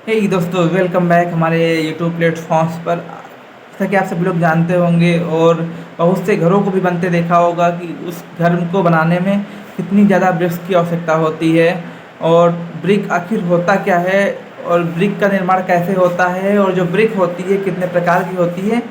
हे दोस्तों, welcome back हमारे YouTube platforms पर। जैसा कि आप सभी लोग जानते होंगे और बहुत से घरों को भी बनते देखा होगा कि उस घर को बनाने में कितनी ज़्यादा ब्रिक्स की आवश्यकता होती है। और ब्रिक आखिर होता क्या है और ब्रिक का निर्माण कैसे होता है और जो ब्रिक होती है कितने प्रकार की होती है,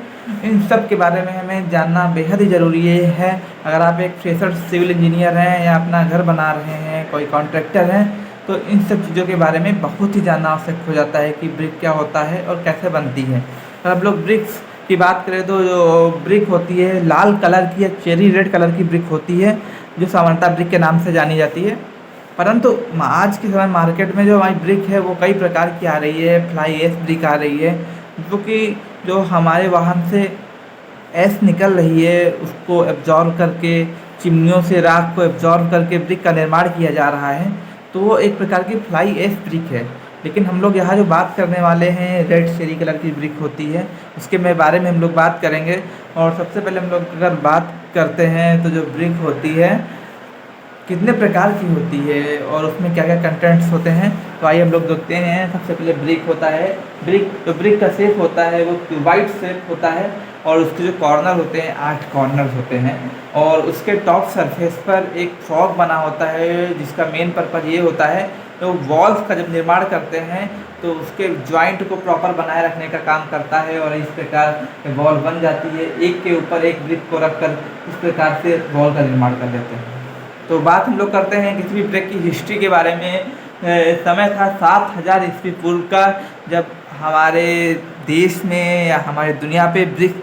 इन सब के बारे में हमें जानना बेहद ही ज़रूरी है। अगर आप एक फ्रेशर सिविल इंजीनियर हैं या अपना घर बना रहे हैं, कोई कॉन्ट्रैक्टर हैं, तो इन सब चीज़ों के बारे में बहुत ही जानना आवश्यक हो जाता है कि ब्रिक क्या होता है और कैसे बनती है। अगर आप लोग ब्रिक्स की बात करें तो जो ब्रिक होती है लाल कलर की या चेरी रेड कलर की ब्रिक होती है, जो सामान्यतः ब्रिक के नाम से जानी जाती है। परंतु आज के समय मार्केट में जो हमारी ब्रिक है वो कई प्रकार की आ रही है। फ्लाई एश ब्रिक आ रही है, जो कि जो हमारे वाहन से ऐश निकल रही है उसको एब्जॉर्व करके, चिमनियों से राख को एब्जॉर्व करके ब्रिक का निर्माण किया जा रहा है। तो वो एक प्रकार की फ्लाई ऐश ब्रिक है। लेकिन हम लोग यहाँ जो बात करने वाले हैं रेड चेरी कलर की ब्रिक होती है, उसके बारे में हम लोग बात करेंगे। और सबसे पहले हम लोग अगर बात करते हैं तो जो ब्रिक होती है कितने प्रकार की होती है और उसमें क्या क्या कंटेंट्स होते हैं, तो आइए हम लोग देखते हैं। सबसे पहले ब्रिक होता है। ब्रिक का शेप होता है वो क्यूबाइड शेप होता है और उसके जो कॉर्नर होते हैं 8 कॉर्नर्स होते हैं। और उसके टॉप सरफेस पर एक फ्रॉग बना होता है, जिसका मेन पर्पज़ ये होता है तो वॉल्स का जब निर्माण करते हैं तो उसके जॉइंट को प्रॉपर बनाए रखने का काम करता है। और इस प्रकार वॉल बन जाती है, एक के ऊपर एक ब्रिक को रखकर इस प्रकार से वॉल का निर्माण कर लेते हैं। तो बात हम लोग करते हैं किसी भी ब्रिक की हिस्ट्री के बारे में। समय था 7000 ईस्वी पूर्व का, जब हमारे देश में या हमारी दुनिया पे ब्रिक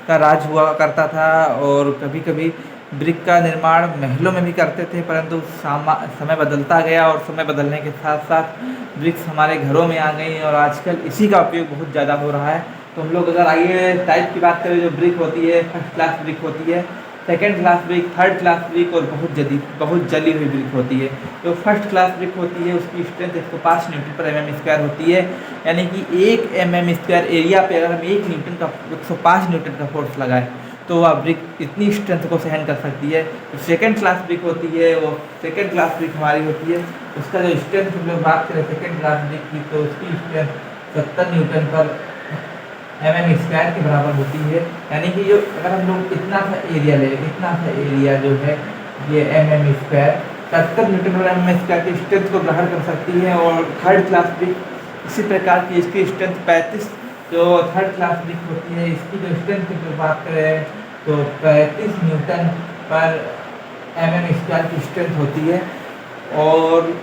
का राज हुआ करता था। और कभी कभी ब्रिक का निर्माण महलों में भी करते थे, परंतु समय बदलता गया और समय बदलने के साथ साथ ब्रिक्स हमारे घरों में आ गई और आजकल इसी का उपयोग बहुत ज़्यादा हो रहा है। तो हम लोग अगर आइए टाइप की बात करें, जो ब्रिक होती है फर्स्ट क्लास ब्रिक होती है, second class brick, third class brick और बहुत जली हुई ब्रिक होती है। जो फर्स्ट क्लास ब्रिक होती है उसकी स्ट्रेंथ 105 न्यूटन पर mm² होती है। यानी कि 1 mm² एरिया पे अगर हम 105 न्यूटन का फोर्स लगाए तो वह ब्रिक इतनी स्ट्रेंथ को सहन कर सकती है। जो सेकेंड क्लास ब्रिक होती है वो सेकेंड क्लास ब्रिक हमारी होती है, उसका जो स्ट्रेंथ हम लोग बात करें सेकेंड क्लास ब्रिक की, तो उसकी स्ट्रेंथ 70 न्यूटन पर mm² के बराबर होती है। यानी कि जो अगर हम लोग इतना सा एरिया ले, इतना सा एरिया जो है ये mm², 70 न्यूटन पर mm² की स्ट्रेंथ को ग्रहण कर सकती है। और थर्ड क्लास ब्रिक इसी प्रकार की, इसकी स्ट्रेंथ 35, जो थर्ड क्लास ब्रिक होती है इसकी जो स्ट्रेंथ की बात करें तो 35 न्यूटन पर mm² की स्ट्रेंथ होती है। और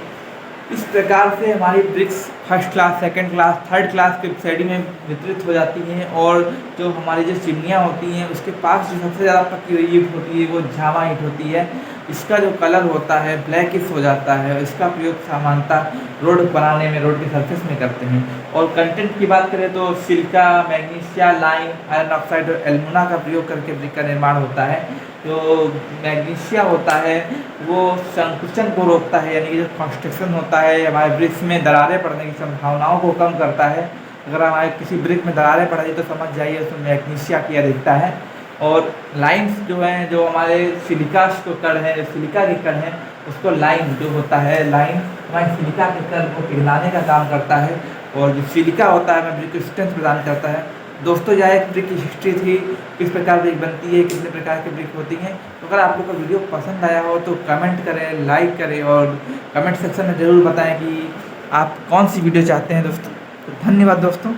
इस प्रकार से हमारी bricks first class, second class, third class के श्रेणी में वितरित हो जाती हैं। और जो हमारी जो चिमनियाँ होती हैं उसके पास जो सबसे ज़्यादा पकी हुई ईंट होती है वो झामा ईंट होती है। इसका जो कलर होता है ब्लैकिश हो जाता है। इसका प्रयोग सामान्यतः रोड बनाने में, रोड के सरफेस में करते हैं। और कंटेंट की बात करें तो silica, magnesia, lime, iron oxide और एल्युमिना का प्रयोग करके ब्रिक का निर्माण होता है। जो मैग्नीशिया होता है वो संकुचन को रोकता है, यानी कि जो कंस्ट्रक्शन होता है हमारे ब्रिक्स में दरारें पड़ने की संभावनाओं को कम करता है। अगर हमारे किसी ब्रिक में दरारें पड़ रही तो समझ जाइए उसमें मैग्नीशिया की अधिकता है। और लाइम्स जो हैं, जो हमारे सिलिका के कण हैं, जो सिलिका के कण हैं, उसको लाइम जो होता है, लाइम हमारे सिलिका के कण को पिघलाने का काम करता है। और जो सिलिका होता है हमें ब्रिक को स्ट्रेंथ प्रदान करता है। दोस्तों, यह एक ब्रिक की हिस्ट्री थी, किस प्रकार ब्रिक बनती है, कितने प्रकार की ब्रिक होती हैं। तो अगर आप लोग को वीडियो पसंद आया हो तो कमेंट करें, लाइक करें और कमेंट सेक्शन में ज़रूर बताएं कि आप कौन सी वीडियो चाहते हैं दोस्तों। तो धन्यवाद दोस्तों।